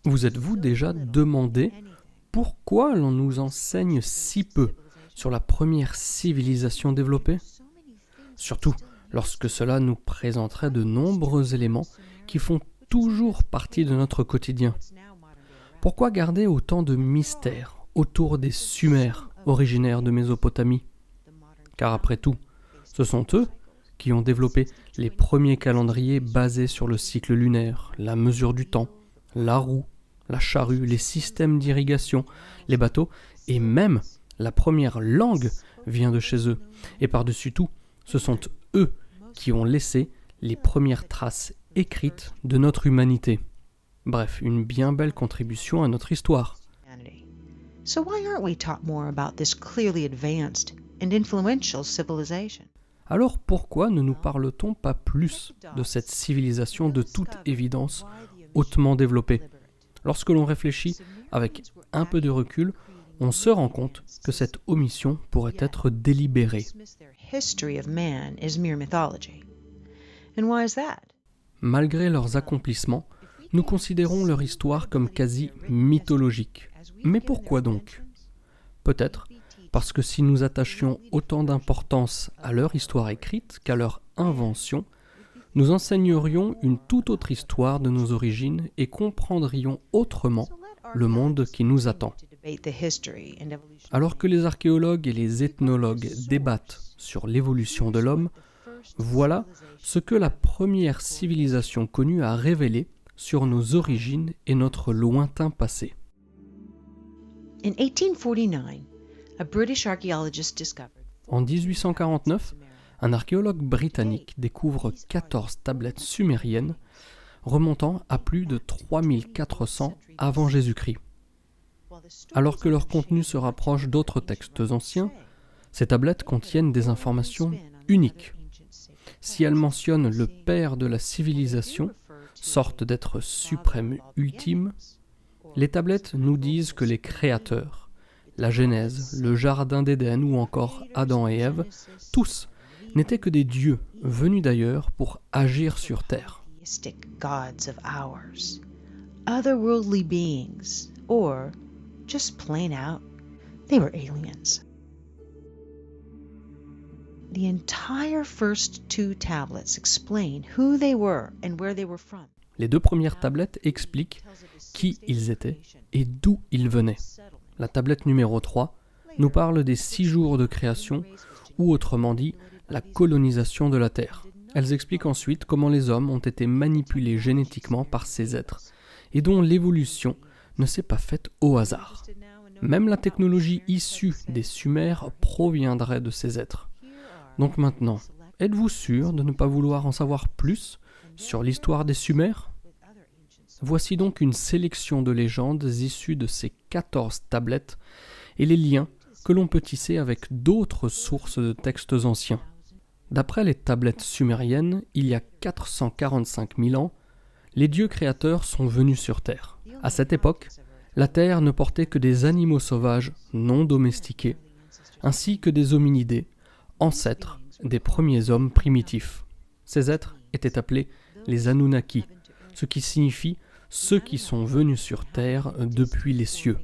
Vous êtes-vous déjà demandé pourquoi l'on nous enseigne si peu sur la première civilisation développée ? Surtout lorsque cela nous présenterait de nombreux éléments qui font toujours partie de notre quotidien. Pourquoi garder autant de mystères autour des Sumères, originaires de Mésopotamie ? Car après tout, ce sont eux qui ont développé les premiers calendriers basés sur le cycle lunaire, la mesure du temps, la roue, la charrue, les systèmes d'irrigation, les bateaux et même la première langue vient de chez eux. Et par-dessus tout, ce sont eux qui ont laissé les premières traces écrites de notre humanité. Bref, une bien belle contribution à notre histoire. So why aren't we taught more about this clearly advanced and influential civilization? Alors pourquoi ne nous parle-t-on pas plus de cette civilisation de toute évidence hautement développée ? Lorsque l'on réfléchit avec un peu de recul, on se rend compte que cette omission pourrait être délibérée. Malgré leurs accomplissements, nous considérons leur histoire comme quasi mythologique. Mais pourquoi donc ? Peut-être parce que si nous attachions autant d'importance à leur histoire écrite qu'à leur invention, nous enseignerions une toute autre histoire de nos origines et comprendrions autrement le monde qui nous attend. Alors que les archéologues et les ethnologues débattent sur l'évolution de l'homme, voilà ce que la première civilisation connue a révélé sur nos origines et notre lointain passé. En 1849, un archéologue britannique découvre 14 tablettes sumériennes remontant à plus de 3400 avant Jésus-Christ. Alors que leur contenu se rapproche d'autres textes anciens, ces tablettes contiennent des informations uniques. Si elles mentionnent le père de la civilisation, sorte d'être suprême ultime, les tablettes nous disent que les créateurs, la Genèse, le Jardin d'Éden ou encore Adam et Ève, tous n'étaient que des dieux venus d'ailleurs pour agir sur terre. Otherworldly beings, or just plain out, they were aliens. The entire first two tablets explain who they were and where they were from. Les deux premières tablettes expliquent qui ils étaient et d'où ils venaient. La tablette numéro 3 nous parle des 6 jours de création, ou autrement dit, la colonisation de la Terre. Elles expliquent ensuite comment les hommes ont été manipulés génétiquement par ces êtres, et dont l'évolution ne s'est pas faite au hasard. Même la technologie issue des Sumères proviendrait de ces êtres. Donc maintenant, êtes-vous sûr de ne pas vouloir en savoir plus sur l'histoire des Sumères ? Voici donc une sélection de légendes issues de ces 14 tablettes et les liens que l'on peut tisser avec d'autres sources de textes anciens. D'après les tablettes sumériennes, il y a 445 000 ans, les dieux créateurs sont venus sur Terre. À cette époque, la Terre ne portait que des animaux sauvages non domestiqués, ainsi que des hominidés, ancêtres des premiers hommes primitifs. Ces êtres étaient appelés les Anunnaki, ce qui signifie ceux qui sont venus sur Terre depuis les cieux.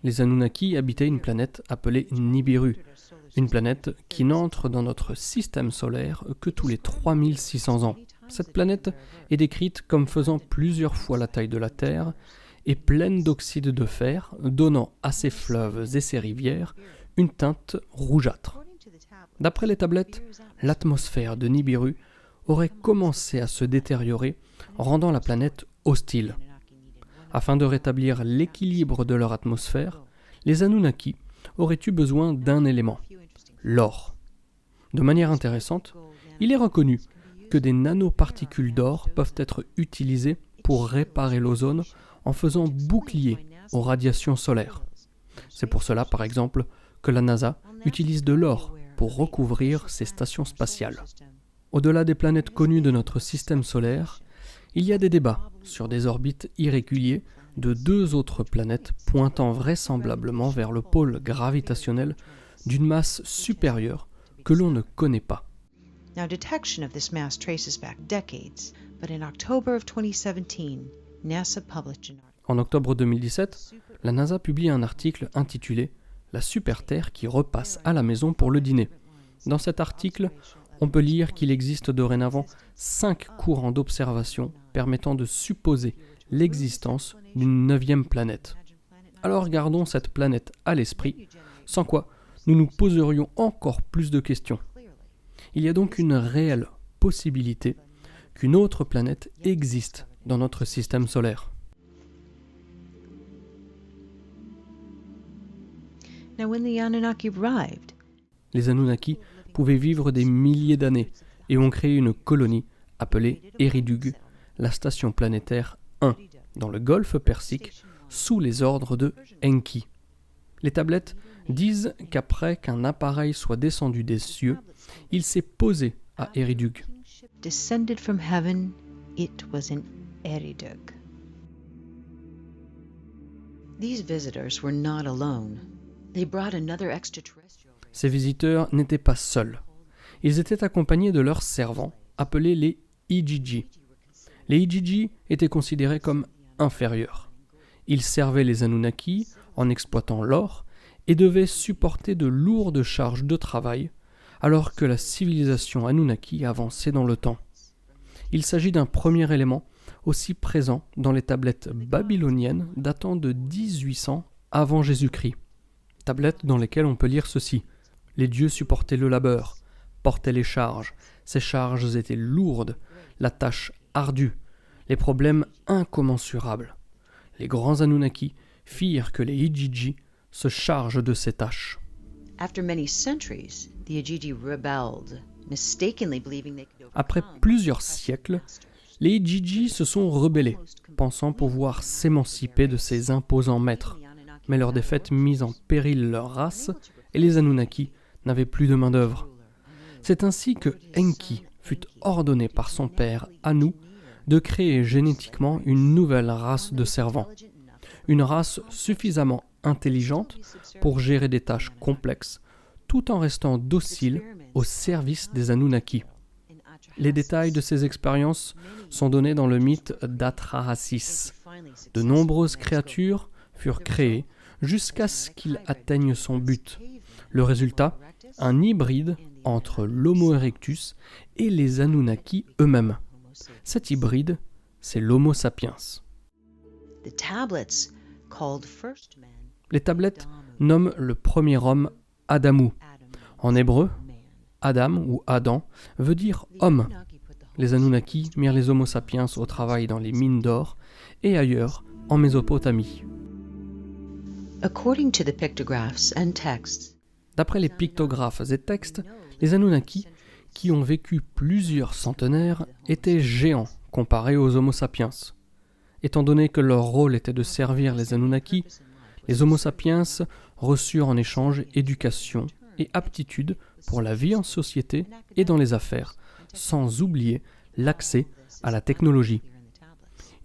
Les Anunnaki habitaient une planète appelée Nibiru, une planète qui n'entre dans notre système solaire que tous les 3600 ans. Cette planète est décrite comme faisant plusieurs fois la taille de la Terre et pleine d'oxyde de fer, donnant à ses fleuves et ses rivières une teinte rougeâtre. D'après les tablettes, l'atmosphère de Nibiru aurait commencé à se détériorer, rendant la planète hostile. Afin de rétablir l'équilibre de leur atmosphère, les Anunnaki auraient eu besoin d'un élément, l'or. De manière intéressante, il est reconnu que des nanoparticules d'or peuvent être utilisées pour réparer l'ozone en faisant bouclier aux radiations solaires. C'est pour cela, par exemple, que la NASA utilise de l'or pour recouvrir ses stations spatiales. Au-delà des planètes connues de notre système solaire, il y a des débats sur des orbites irréguliers de 2 autres planètes pointant vraisemblablement vers le pôle gravitationnel d'une masse supérieure que l'on ne connaît pas. Now, detection of this mass traces back decades, but in October of 2017, NASA published an article. En octobre 2017, la NASA publie un article intitulé « La super Terre qui repasse à la maison pour le dîner ». Dans cet article, on peut lire qu'il existe dorénavant 5 courants d'observation permettant de supposer l'existence d'une 9e planète. Alors gardons cette planète à l'esprit, sans quoi nous nous poserions encore plus de questions. Il y a donc une réelle possibilité qu'une autre planète existe dans notre système solaire. Now, when the Anunnaki arrived, Les Anunnaki pouvaient vivre des milliers d'années et ont créé une colonie appelée Eridug, la station planétaire 1, dans le golfe Persique, sous les ordres de Enki. Les tablettes disent qu'après qu'un appareil soit descendu des cieux, il s'est posé à Eridug. descended from heaven, it was in Eridug. These visitors were not alone. They brought another extraterrestrial. Ces visiteurs n'étaient pas seuls. Ils étaient accompagnés de leurs servants, appelés les Igigi. Les Igigi étaient considérés comme inférieurs. Ils servaient les Anunnaki en exploitant l'or et devaient supporter de lourdes charges de travail, alors que la civilisation Anunnaki avançait dans le temps. Il s'agit d'un premier élément aussi présent dans les tablettes babyloniennes datant de 1800 avant Jésus-Christ. Tablettes dans lesquelles on peut lire ceci. Les dieux supportaient le labeur, portaient les charges. Ces charges étaient lourdes, la tâche ardue, les problèmes incommensurables. Les grands Anunnaki firent que les Igigi se chargent de ces tâches. After many centuries, the Igigi rebelled, mistakenly believing they could Après overcome plusieurs siècles, les Igigi se sont rebellés, pensant pouvoir s'émanciper de ces imposants maîtres. Mais leur défaite mit en péril leur race et les Anunnaki n'avaient plus de main-d'œuvre. C'est ainsi que Enki fut ordonné par son père Anu de créer génétiquement une nouvelle race de servants. Une race suffisamment intelligente pour gérer des tâches complexes, tout en restant docile au service des Anunnaki. Les détails de ces expériences sont donnés dans le mythe d'Atrahasis. De nombreuses créatures furent créées jusqu'à ce qu'il atteigne son but. Le résultat, un hybride entre l'Homo erectus et les Anunnaki eux-mêmes. Cet hybride, c'est l'Homo sapiens. The tablets called first man Les tablettes nomment le premier homme Adamu. En hébreu, Adam ou Adam veut dire homme. Les Anunnaki mirent les Homo sapiens au travail dans les mines d'or et ailleurs en Mésopotamie. According to the pictographs and texts, D'après les pictographes et textes, les Anunnaki, qui ont vécu plusieurs centenaires, étaient géants comparés aux Homo sapiens. Étant donné que leur rôle était de servir les Anunnaki, les Homo sapiens reçurent en échange éducation et aptitude pour la vie en société et dans les affaires, sans oublier l'accès à la technologie.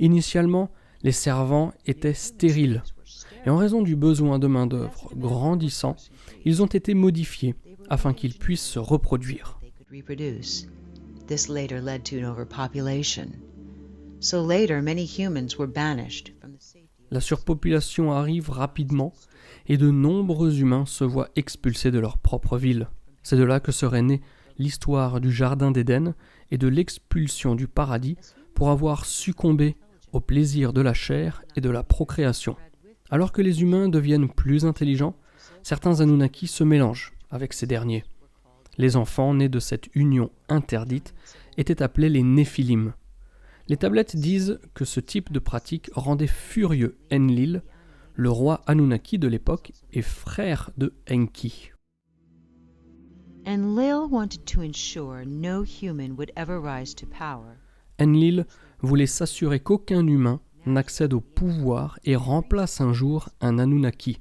Initialement, les servants étaient stériles, et en raison du besoin de main-d'œuvre grandissant, ils ont été modifiés afin qu'ils puissent se reproduire. they could reproduce. This later led to an overpopulation. So later, many humans were banished from the safety. La surpopulation arrive rapidement et de nombreux humains se voient expulsés de leur propre ville. C'est de là que serait née l'histoire du Jardin d'Éden et de l'expulsion du paradis pour avoir succombé au plaisir de la chair et de la procréation. Alors que les humains deviennent plus intelligents, certains Anunnaki se mélangent avec ces derniers. Les enfants nés de cette union interdite étaient appelés les Néphilim. Les tablettes disent que ce type de pratique rendait furieux Enlil, le roi Anunnaki de l'époque et frère de Enki. Enlil wanted to ensure no human would ever rise to power. Enlil voulait s'assurer qu'aucun humain n'accède au pouvoir et remplace un jour un Anunnaki.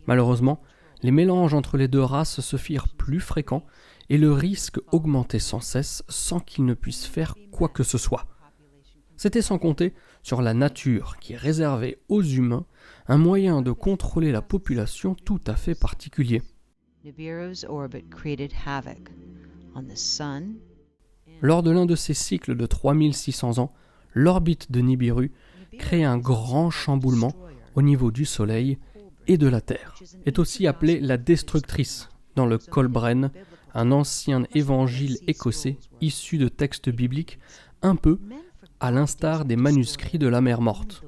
Malheureusement, les mélanges entre les deux races se firent plus fréquents et le risque augmentait sans cesse sans qu'ils ne puissent faire quoi que ce soit. C'était sans compter sur la nature qui réservait aux humains un moyen de contrôler la population tout à fait particulier. Nibiru's orbit created havoc on the sun. Lors de l'un de ces cycles de 3600 ans, l'orbite de Nibiru crée un grand chamboulement au niveau du Soleil et de la Terre. Est aussi appelée la Destructrice dans le Kolbren, un ancien évangile écossais issu de textes bibliques, un peu à l'instar des manuscrits de la mer Morte.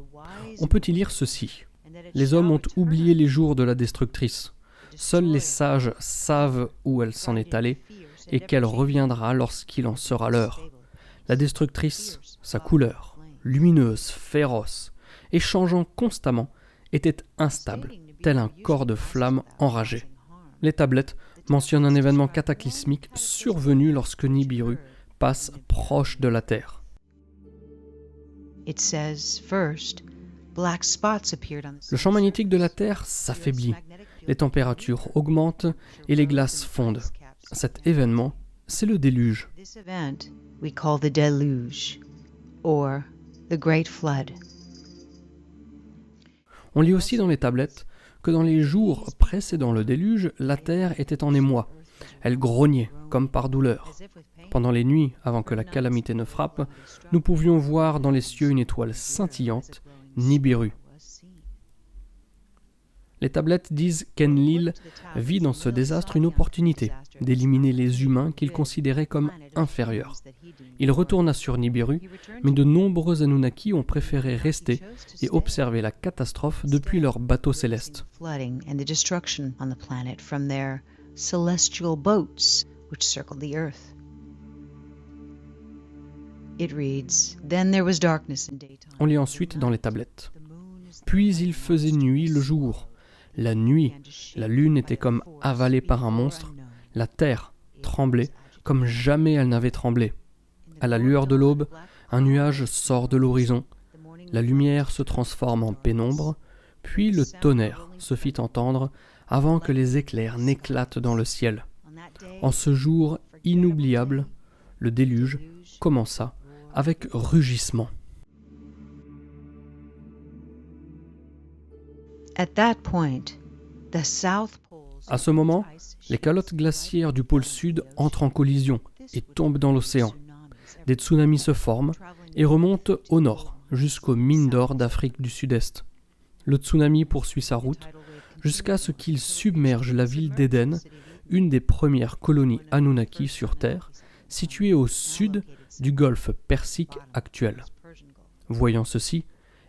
On peut y lire ceci. Les hommes ont oublié les jours de la Destructrice. Seuls les sages savent où elle s'en est allée et qu'elle reviendra lorsqu'il en sera l'heure. La Destructrice, sa couleur, lumineuse, féroce et changeant constamment, était instable, tel un corps de flamme enragé. Les tablettes mentionnent un événement cataclysmique survenu lorsque Nibiru passe proche de la Terre. Le champ magnétique de la Terre s'affaiblit, les températures augmentent et les glaces fondent. Cet événement, c'est le déluge. On lit aussi dans les tablettes que dans les jours précédant le déluge, la terre était en émoi. Elle grognait comme par douleur. Pendant les nuits, avant que la calamité ne frappe, nous pouvions voir dans les cieux une étoile scintillante, Nibiru. Les tablettes disent qu'Enlil vit dans ce désastre une opportunité d'éliminer les humains qu'il considérait comme inférieurs. Il retourna sur Nibiru, mais de nombreux Anunnaki ont préféré rester et observer la catastrophe depuis leur bateau céleste. On lit ensuite dans les tablettes. Puis il faisait nuit le jour. La nuit, la lune était comme avalée par un monstre. La terre tremblait comme jamais elle n'avait tremblé. À la lueur de l'aube, un nuage sort de l'horizon. La lumière se transforme en pénombre, puis le tonnerre se fit entendre avant que les éclairs n'éclatent dans le ciel. En ce jour inoubliable, le déluge commença avec rugissement. À ce moment, les calottes glaciaires du pôle sud entrent en collision et tombent dans l'océan. Des tsunamis se forment et remontent au nord, jusqu'aux mines d'or d'Afrique du Sud-Est. Le tsunami poursuit sa route jusqu'à ce qu'il submerge la ville d'Éden, une des premières colonies Anunnaki sur Terre, située au sud du golfe Persique actuel. Voyant ceci,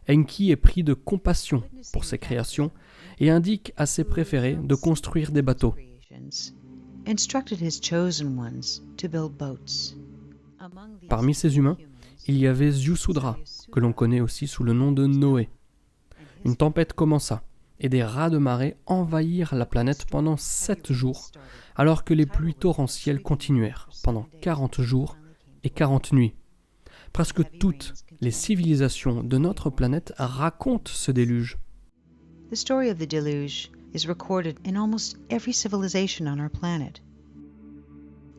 Enki est pris de compassion pour ses créations et indique à ses préférés de construire des bateaux. Parmi ces humains, il y avait Ziusudra, que l'on connaît aussi sous le nom de Noé. Une tempête commença et des rats de marée envahirent la planète pendant 7 jours, alors que les pluies torrentielles continuèrent pendant 40 jours et 40 nuits. Presque toutes les civilisations de notre planète racontent ce déluge. The story of the deluge is recorded in almost every civilization on our planet.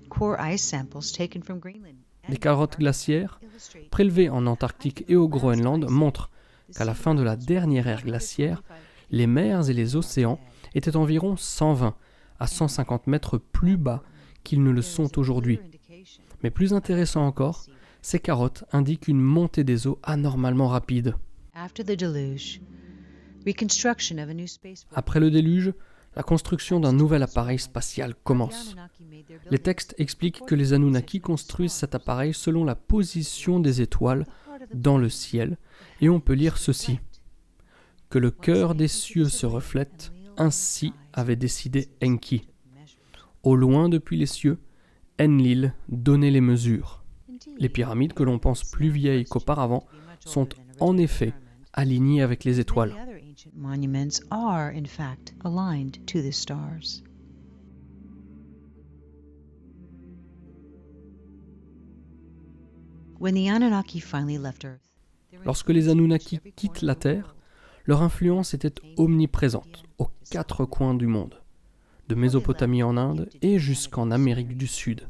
Core ice samples taken from Greenland. Des carottes glaciaires prélevées en Antarctique et au Groenland montrent qu'à la fin de la dernière ère glaciaire, les mers et les océans étaient environ 120 à 150 mètres plus bas qu'ils ne le sont aujourd'hui. Mais plus intéressant encore, ces carottes indiquent une montée des eaux anormalement rapide. Après le déluge, la construction d'un nouvel appareil spatial commence. Les textes expliquent que les Anunnaki construisent cet appareil selon la position des étoiles dans le ciel, et on peut lire ceci. Que le cœur des cieux se reflète, ainsi avait décidé Enki. Au loin depuis les cieux, Enlil donnait les mesures. Les pyramides, que l'on pense plus vieilles qu'auparavant, sont en effet alignées avec les étoiles. Lorsque les Anunnaki quittent la Terre, leur influence était omniprésente aux 4 coins du monde, de Mésopotamie en Inde et jusqu'en Amérique du Sud.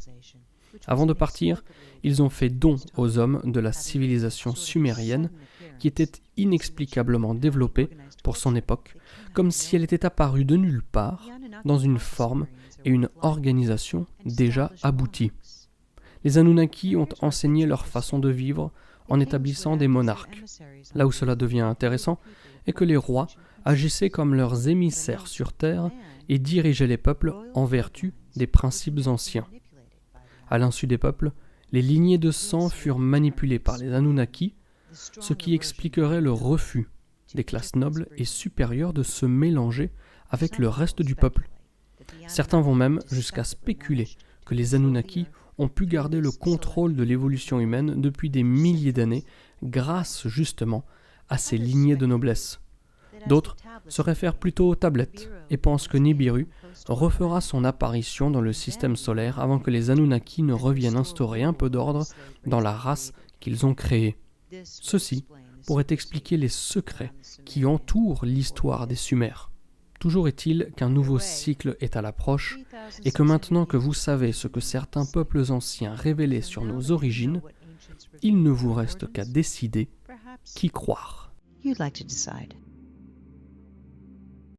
Avant de partir, ils ont fait don aux hommes de la civilisation sumérienne qui était inexplicablement développée pour son époque, comme si elle était apparue de nulle part, dans une forme et une organisation déjà abouties. Les Anunnaki ont enseigné leur façon de vivre en établissant des monarques. Là où cela devient intéressant est que les rois agissaient comme leurs émissaires sur terre et dirigeaient les peuples en vertu des principes anciens. À l'insu des peuples, les lignées de sang furent manipulées par les Anunnaki, ce qui expliquerait le refus des classes nobles et supérieures de se mélanger avec le reste du peuple. Certains vont même jusqu'à spéculer que les Anunnaki ont pu garder le contrôle de l'évolution humaine depuis des milliers d'années grâce justement à ces lignées de noblesse. D'autres se réfèrent plutôt aux tablettes et pensent que Nibiru refera son apparition dans le système solaire avant que les Anunnaki ne reviennent instaurer un peu d'ordre dans la race qu'ils ont créée. Ceci pourrait expliquer les secrets qui entourent l'histoire des Sumères. Toujours est-il qu'un nouveau cycle est à l'approche et que maintenant que vous savez ce que certains peuples anciens révélaient sur nos origines, il ne vous reste qu'à décider qui croire. You'd like to decide.